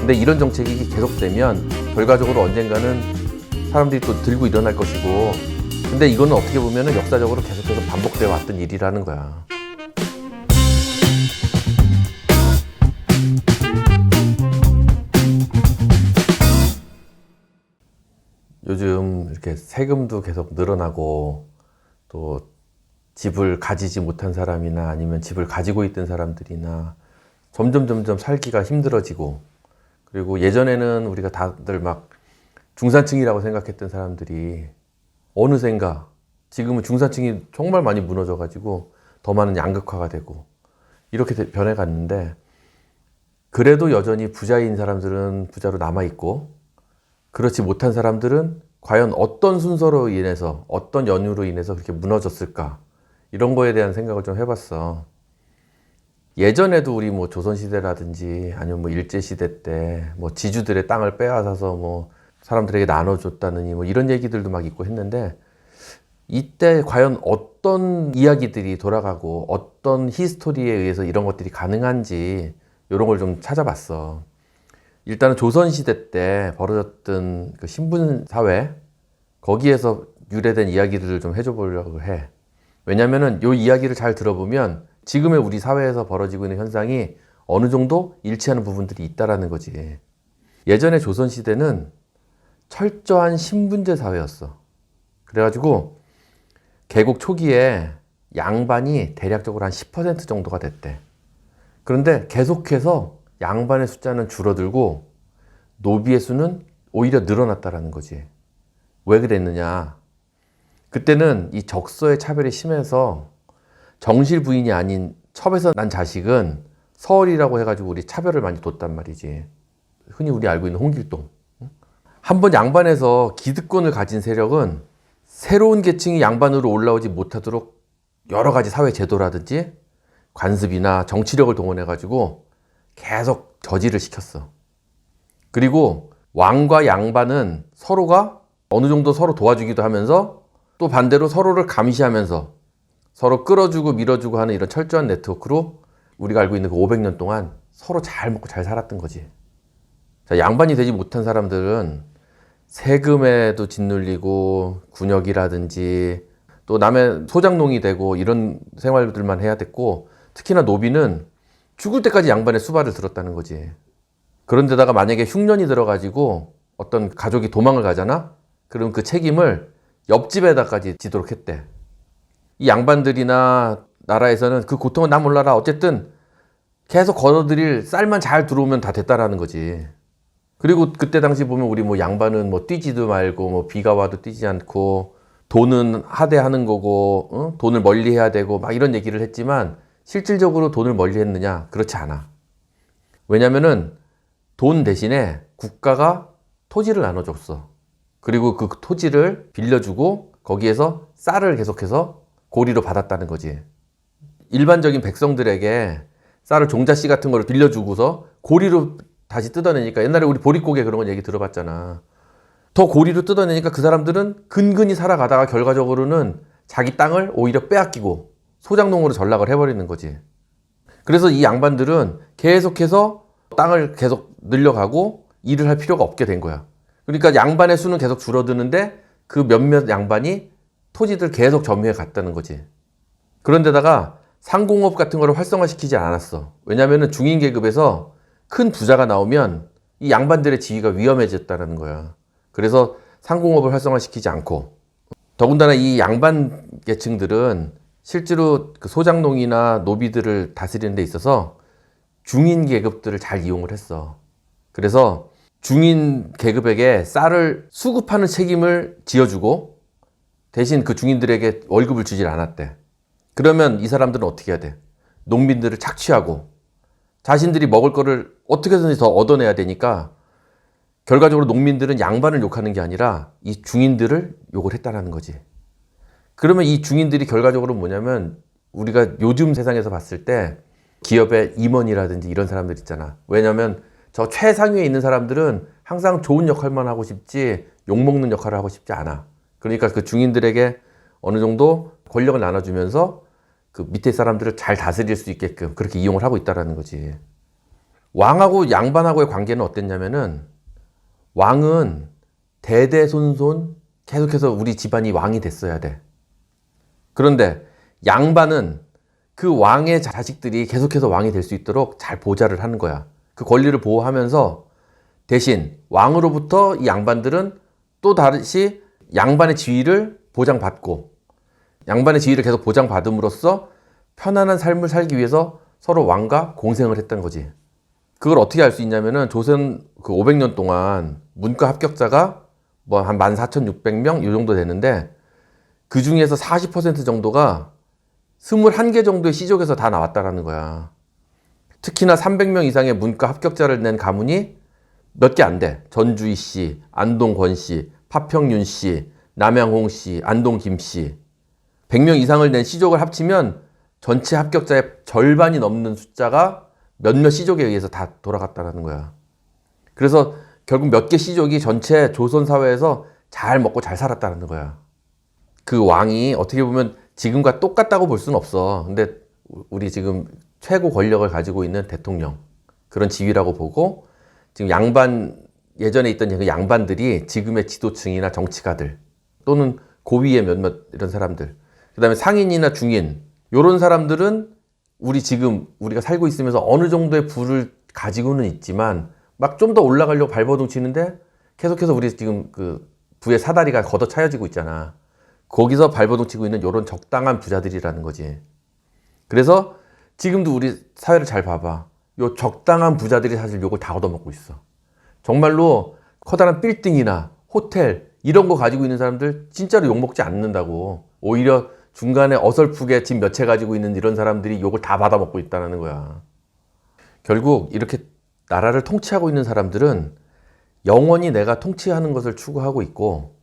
근데 이런 정책이 계속되면 결과적으로 언젠가는 사람들이 또 들고 일어날 것이고, 근데 이거는 어떻게 보면은 역사적으로 계속해서 반복되어 왔던 일이라는 거야. 요즘 이렇게 세금도 계속 늘어나고, 또 집을 가지지 못한 사람이나 아니면 집을 가지고 있던 사람들이나 점점 살기가 힘들어지고, 그리고 예전에는 우리가 다들 막 중산층이라고 생각했던 사람들이 어느샌가 지금은 중산층이 정말 많이 무너져가지고 더 많은 양극화가 되고 이렇게 변해갔는데, 그래도 여전히 부자인 사람들은 부자로 남아있고, 그렇지 못한 사람들은 과연 어떤 순서로 인해서, 어떤 연유로 인해서 그렇게 무너졌을까, 이런 거에 대한 생각을 좀 해봤어. 예전에도 우리 뭐 조선시대라든지 아니면 뭐 일제시대 때 뭐 지주들의 땅을 빼앗아서 뭐 사람들에게 나눠줬다느니 뭐 이런 얘기들도 막 있고 했는데, 이때 과연 어떤 이야기들이 돌아가고 어떤 히스토리에 의해서 이런 것들이 가능한지 이런 걸 좀 찾아봤어. 일단은 조선시대 때 벌어졌던 그 신분사회, 거기에서 유래된 이야기들을 좀 해줘 보려고 해. 왜냐면은 이 이야기를 잘 들어보면 지금의 우리 사회에서 벌어지고 있는 현상이 어느 정도 일치하는 부분들이 있다라는 거지. 예전에 조선시대는 철저한 신분제 사회였어. 그래가지고 개국 초기에 양반이 대략적으로 한 10% 정도가 됐대. 그런데 계속해서 양반의 숫자는 줄어들고 노비의 수는 오히려 늘어났다라는 거지. 왜 그랬느냐? 그때는 이 적서의 차별이 심해서 정실 부인이 아닌 첩에서 난 자식은 서얼이라고 해가지고 우리 차별을 많이 뒀단 말이지. 흔히 우리 알고 있는 홍길동. 한번 양반에서 기득권을 가진 세력은 새로운 계층이 양반으로 올라오지 못하도록 여러 가지 사회 제도라든지 관습이나 정치력을 동원해가지고 계속 저지를 시켰어. 그리고 왕과 양반은 서로가 어느 정도 서로 도와주기도 하면서 또 반대로 서로를 감시하면서 서로 끌어주고 밀어주고 하는 이런 철저한 네트워크로 우리가 알고 있는 그 500년 동안 서로 잘 먹고 잘 살았던 거지. 자, 양반이 되지 못한 사람들은 세금에도 짓눌리고 군역이라든지 또 남의 소장농이 되고 이런 생활들만 해야 됐고, 특히나 노비는 죽을 때까지 양반의 수발을 들었다는 거지. 그런데다가 만약에 흉년이 들어가지고 어떤 가족이 도망을 가잖아? 그럼 그 책임을 옆집에다까지 지도록 했대. 이 양반들이나 나라에서는 그 고통은 나 몰라라, 어쨌든 계속 걸어들일 쌀만 잘 들어오면 다 됐다라는 거지. 그리고 그때 당시 보면 우리 뭐 양반은 뭐 뛰지도 말고 뭐 비가 와도 뛰지 않고 돈은 하대하는 거고, 응? 돈을 멀리 해야 되고 막 이런 얘기를 했지만 실질적으로 돈을 멀리 했느냐? 그렇지 않아. 왜냐면은 돈 대신에 국가가 토지를 나눠줬어. 그리고 그 토지를 빌려주고 거기에서 쌀을 계속해서 고리로 받았다는 거지. 일반적인 백성들에게 쌀을 종자씨 같은 거를 빌려주고서 고리로 다시 뜯어내니까, 옛날에 우리 보릿고개 그런 건 얘기 들어봤잖아. 더 고리로 뜯어내니까 그 사람들은 근근히 살아가다가 결과적으로는 자기 땅을 오히려 빼앗기고 소장농으로 전락을 해버리는 거지. 그래서 이 양반들은 계속해서 땅을 계속 늘려가고 일을 할 필요가 없게 된 거야. 그러니까 양반의 수는 계속 줄어드는데 그 몇몇 양반이 토지들 계속 점유해 갔다는 거지. 그런데다가 상공업 같은 거를 활성화시키지 않았어. 왜냐면은 중인 계급에서 큰 부자가 나오면 이 양반들의 지위가 위험해졌다는 거야. 그래서 상공업을 활성화시키지 않고, 더군다나 이 양반 계층들은 실제로 그 소장농이나 노비들을 다스리는 데 있어서 중인 계급들을 잘 이용을 했어. 그래서 중인 계급에게 쌀을 수급하는 책임을 지어주고 대신 그 중인들에게 월급을 주질 않았대. 그러면 이 사람들은 어떻게 해야 돼? 농민들을 착취하고 자신들이 먹을 거를 어떻게든지 더 얻어내야 되니까 결과적으로 농민들은 양반을 욕하는 게 아니라 이 중인들을 욕을 했다는 거지. 그러면 이 중인들이 결과적으로 뭐냐면, 우리가 요즘 세상에서 봤을 때 기업의 임원이라든지 이런 사람들 있잖아. 왜냐면 저 최상위에 있는 사람들은 항상 좋은 역할만 하고 싶지 욕먹는 역할을 하고 싶지 않아. 그러니까 그 중인들에게 어느 정도 권력을 나눠주면서 그 밑에 사람들을 잘 다스릴 수 있게끔 그렇게 이용을 하고 있다는 거지. 왕하고 양반하고의 관계는 어땠냐면은 왕은 대대손손 계속해서 우리 집안이 왕이 됐어야 돼. 그런데 양반은 그 왕의 자식들이 계속해서 왕이 될 수 있도록 잘 보좌를 하는 거야. 그 권리를 보호하면서 대신 왕으로부터 이 양반들은 또 다시 양반의 지위를 보장받고 양반의 지위를 계속 보장받음으로써 편안한 삶을 살기 위해서 서로 왕과 공생을 했던 거지. 그걸 어떻게 알 수 있냐면은 조선 그 500년 동안 문과 합격자가 뭐 한 14,600명 이 정도 되는데 그 중에서 40% 정도가 21개 정도의 시족에서 다 나왔다라는 거야. 특히나 300명 이상의 문과 합격자를 낸 가문이 몇 개 안 돼. 전주희 씨, 안동권 씨, 파평윤 씨, 남양홍 씨, 안동 김 씨. 100명 이상을 낸 시족을 합치면 전체 합격자의 절반이 넘는 숫자가 몇몇 시족에 의해서 다 돌아갔다라는 거야. 그래서 결국 몇 개 시족이 전체 조선 사회에서 잘 먹고 잘 살았다는 거야. 그 왕이 어떻게 보면 지금과 똑같다고 볼 수는 없어. 근데 우리 지금 최고 권력을 가지고 있는 대통령 그런 지위라고 보고 지금 예전에 있던 그 양반들이 지금의 지도층이나 정치가들 또는 고위의 몇몇 이런 사람들 그 다음에 상인이나 중인 이런 사람들은 우리가 살고 있으면서 어느 정도의 부를 가지고는 있지만 막 좀 더 올라가려고 발버둥 치는데 계속해서 우리 지금 그 부의 사다리가 걷어차여지고 있잖아. 거기서 발버둥 치고 있는 이런 적당한 부자들이라는 거지. 그래서 지금도 우리 사회를 잘 봐봐. 요 적당한 부자들이 사실 요걸 다 얻어먹고 있어. 정말로 커다란 빌딩이나 호텔 이런 거 가지고 있는 사람들 진짜로 욕먹지 않는다고. 오히려 중간에 어설프게 집 몇 채 가지고 있는 이런 사람들이 요걸 다 받아먹고 있다는 거야. 결국 이렇게 나라를 통치하고 있는 사람들은 영원히 내가 통치하는 것을 추구하고 있고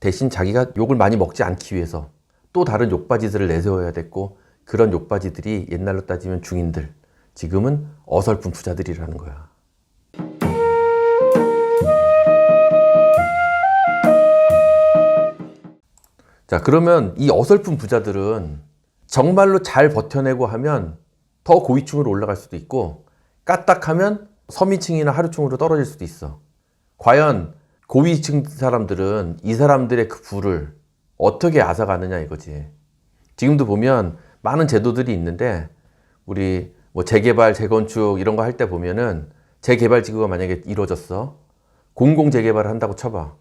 대신 자기가 욕을 많이 먹지 않기 위해서 또 다른 욕바지들을 내세워야 됐고 그런 욕바지들이 옛날로 따지면 중인들, 지금은 어설픈 부자들이라는 거야. 자, 그러면 이 어설픈 부자들은 정말로 잘 버텨내고 하면 더 고위층으로 올라갈 수도 있고 까딱하면 서민층이나 하류층으로 떨어질 수도 있어. 과연 고위층 사람들은 이 사람들의 그 부를 어떻게 앗아가느냐 이거지. 지금도 보면 많은 제도들이 있는데 우리 뭐 재개발, 재건축 이런 거 할 때 보면은 재개발지구가 만약에 이루어졌어. 공공재개발을 한다고 쳐봐.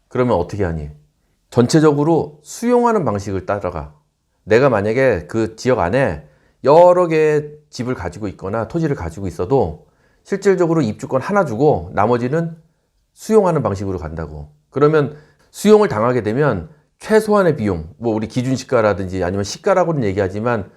그러면 어떻게 하니? 전체적으로 수용하는 방식을 따라가. 내가 만약에 그 지역 안에 여러 개의 집을 가지고 있거나 토지를 가지고 있어도 실질적으로 입주권 하나 주고 나머지는 수용하는 방식으로 간다고. 그러면 수용을 당하게 되면 최소한의 비용, 뭐 우리 기준시가라든지 아니면 시가라고는 얘기하지만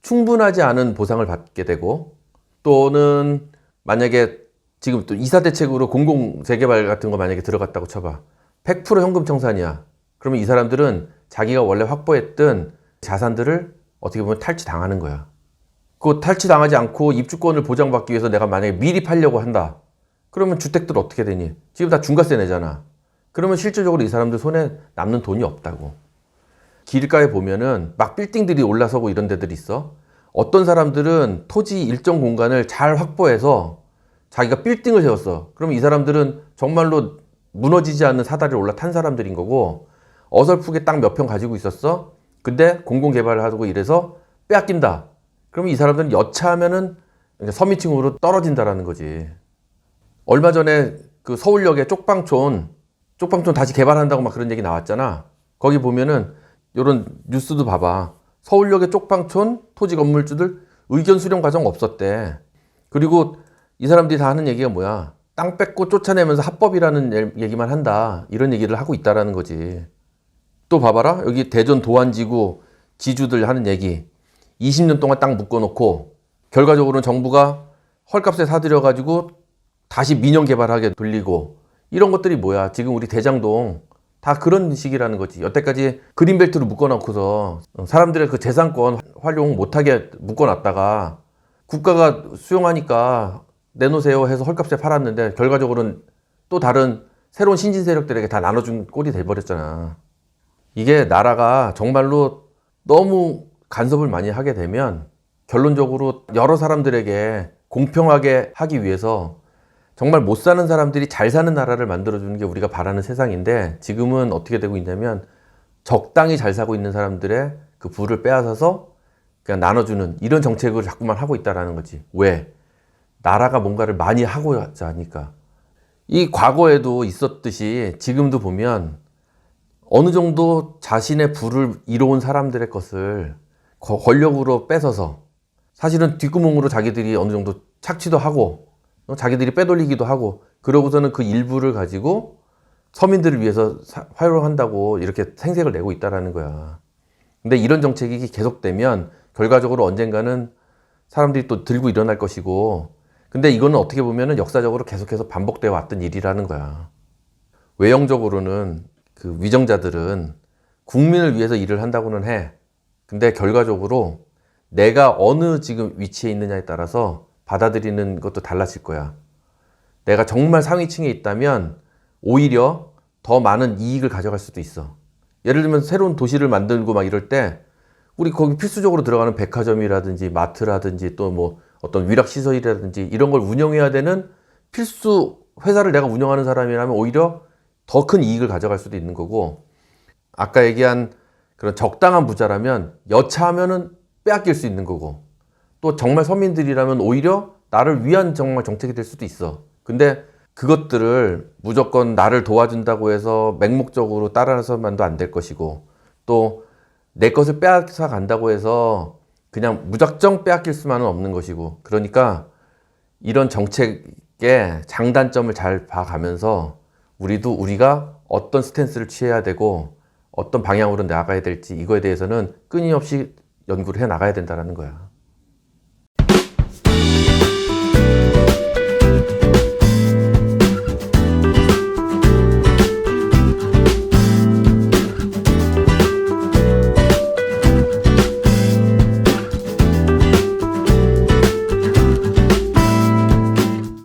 충분하지 않은 보상을 받게 되고 또는 만약에 지금 또 이사대책으로 공공재개발 같은 거 만약에 들어갔다고 쳐봐. 100% 현금 청산이야. 그러면 이 사람들은 자기가 원래 확보했던 자산들을 어떻게 보면 탈취당하는 거야. 그 탈취당하지 않고 입주권을 보장받기 위해서 내가 만약에 미리 팔려고 한다. 그러면 주택들 어떻게 되니? 지금 다 중과세 내잖아. 그러면 실질적으로 이 사람들 손에 남는 돈이 없다고. 길가에 보면은 막 빌딩들이 올라서고 이런 데들이 있어. 어떤 사람들은 토지 일정 공간을 잘 확보해서 자기가 빌딩을 세웠어. 그러면 이 사람들은 정말로 무너지지 않는 사다리를 올라탄 사람들인 거고 어설프게 딱 몇 평 가지고 있었어. 근데 공공개발을 하고 이래서 빼앗긴다. 그러면 이 사람들은 여차하면은 서민층으로 떨어진다라는 거지. 얼마 전에 그 서울역에 쪽방촌 다시 개발한다고 막 그런 얘기 나왔잖아. 거기 보면은 요런 뉴스도 봐봐. 서울역의 쪽방촌 토지 건물주들 의견 수렴 과정 없었대. 그리고 이 사람들이 다 하는 얘기가 뭐야? 땅 뺏고 쫓아내면서 합법이라는 얘기만 한다. 이런 얘기를 하고 있다라는 거지. 또 봐봐라. 여기 대전 도안지구 지주들 하는 얘기. 20년 동안 땅 묶어놓고 결과적으로는 정부가 헐값에 사들여가지고 다시 민영 개발하게 돌리고 이런 것들이 뭐야. 지금 우리 대장동 다 그런 식이라는 거지. 여태까지 그린벨트로 묶어놓고서 사람들의 그 재산권 활용 못하게 묶어놨다가 국가가 수용하니까 내놓으세요 해서 헐값에 팔았는데 결과적으로는 또 다른 새로운 신진 세력들에게 다 나눠준 꼴이 돼버렸잖아. 이게 나라가 정말로 너무 간섭을 많이 하게 되면 결론적으로 여러 사람들에게 공평하게 하기 위해서 정말 못 사는 사람들이 잘 사는 나라를 만들어주는 게 우리가 바라는 세상인데, 지금은 어떻게 되고 있냐면 적당히 잘 사고 있는 사람들의 그 부를 빼앗아서 그냥 나눠주는 이런 정책을 자꾸만 하고 있다라는 거지. 왜? 나라가 뭔가를 많이 하고자 하니까. 이 과거에도 있었듯이 지금도 보면 어느 정도 자신의 부를 이뤄온 사람들의 것을 권력으로 뺏어서, 사실은 뒷구멍으로 자기들이 어느 정도 착취도 하고 자기들이 빼돌리기도 하고, 그러고서는 그 일부를 가지고 서민들을 위해서 활용한다고 이렇게 생색을 내고 있다라는 거야. 근데 이런 정책이 계속되면 결과적으로 언젠가는 사람들이 또 들고 일어날 것이고, 근데 이거는 어떻게 보면은 역사적으로 계속해서 반복되어 왔던 일이라는 거야. 외형적으로는 그 위정자들은 국민을 위해서 일을 한다고는 해. 근데 결과적으로 내가 어느 지금 위치에 있느냐에 따라서 받아들이는 것도 달라질 거야. 내가 정말 상위층에 있다면 오히려 더 많은 이익을 가져갈 수도 있어. 예를 들면 새로운 도시를 만들고 막 이럴 때 우리 거기 필수적으로 들어가는 백화점이라든지 마트라든지 또 뭐 어떤 위락시설이라든지 이런 걸 운영해야 되는 필수 회사를 내가 운영하는 사람이라면 오히려 더 큰 이익을 가져갈 수도 있는 거고, 아까 얘기한 그런 적당한 부자라면 여차하면은 빼앗길 수 있는 거고, 또 정말 서민들이라면 오히려 나를 위한 정말 정책이 될 수도 있어. 근데 그것들을 무조건 나를 도와준다고 해서 맹목적으로 따라서만도 안 될 것이고, 또 내 것을 빼앗아 간다고 해서 그냥 무작정 빼앗길 수만은 없는 것이고, 그러니까 이런 정책의 장단점을 잘 봐가면서 우리가 어떤 스탠스를 취해야 되고 어떤 방향으로 나아가야 될지, 이거에 대해서는 끊임없이 연구를 해 나가야 된다는 거야.